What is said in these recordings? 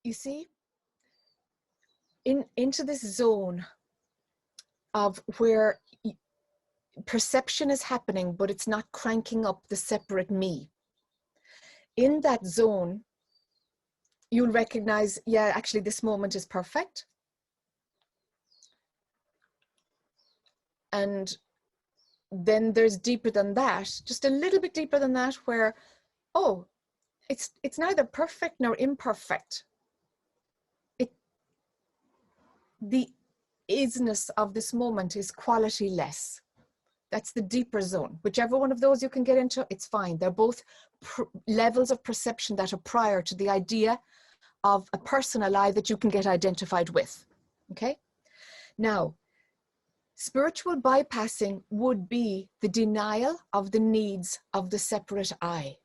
you see, into this zone of where perception is happening, but it's not cranking up the separate me. In that zone, you'll recognize, yeah, actually this moment is perfect. And then there's deeper than that, just a little bit deeper than that, where, oh, it's neither perfect nor imperfect. The isness of this moment is quality-less. That's the deeper zone. Whichever one of those you can get into, it's fine. They're both levels of perception that are prior to the idea of a personal I that you can get identified with. Okay? Now, spiritual bypassing would be the denial of the needs of the separate I.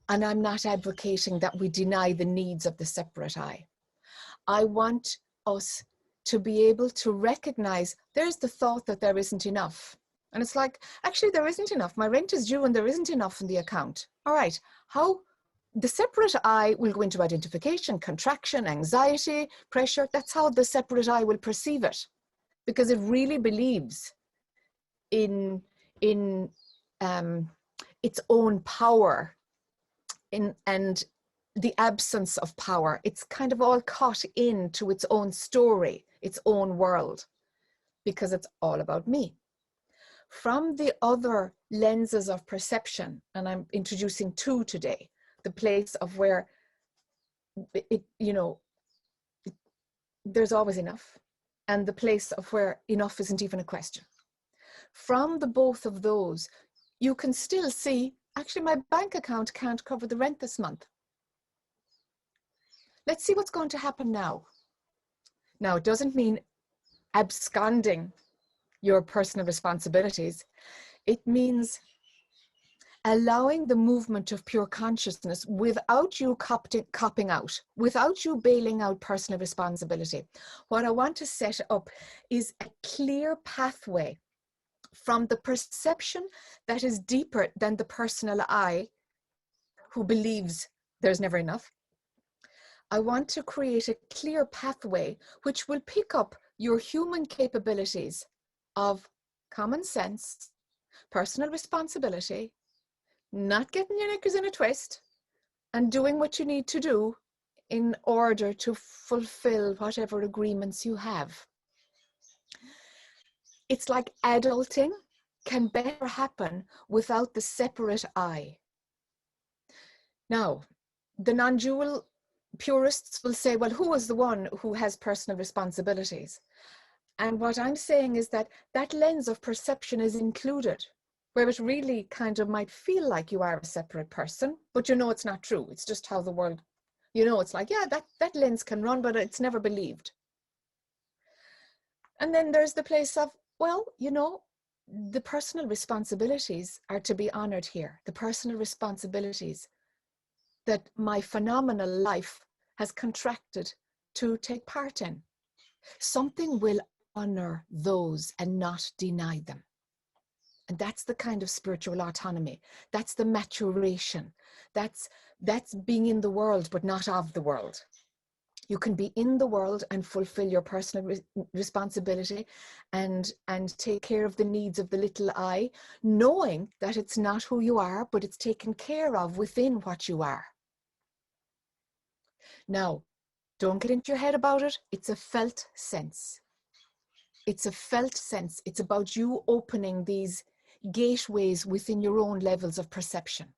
And I'm not advocating that we deny the needs of the separate I. I want us to be able to recognize there's the thought that there isn't enough. And it's like, actually, there isn't enough. My rent is due and there isn't enough in the account. All right, how? The separate I will go into identification, contraction, anxiety, pressure. That's how the separate I will perceive it, because it really believes in its own power and the absence of power. It's kind of all caught into its own story, its own world, because it's all about me. From the other lenses of perception, and I'm introducing two today, the place of where there's always enough, and the place of where enough isn't even a question. From the both of those, you can still see, actually, my bank account can't cover the rent this month. Let's see what's going to happen now. Now, it doesn't mean absconding your personal responsibilities. It means allowing the movement of pure consciousness without you copping out, without you bailing out personal responsibility. What I want to set up is a clear pathway from the perception that is deeper than the personal I, who believes there's never enough. I want to create a clear pathway which will pick up your human capabilities of common sense, personal responsibility, not getting your knickers in a twist, and doing what you need to do in order to fulfill whatever agreements you have. It's like adulting can better happen without the separate I. Now, the non-dual purists will say, well, who is the one who has personal responsibilities? And what I'm saying is that that lens of perception is included, where it really kind of might feel like you are a separate person, but you know it's not true. It's just how the world, it's like, yeah, that lens can run, but it's never believed. And then there's the place of, well, the personal responsibilities are to be honored here. The personal responsibilities that my phenomenal life has contracted to take part in. Something will honor those and not deny them. And that's the kind of spiritual autonomy. That's the maturation. That's being in the world, but not of the world. You can be in the world and fulfill your personal responsibility and take care of the needs of the little I, knowing that it's not who you are, but it's taken care of within what you are. Now, don't get into your head about it. It's a felt sense. It's a felt sense. It's about you opening these gateways within your own levels of perception.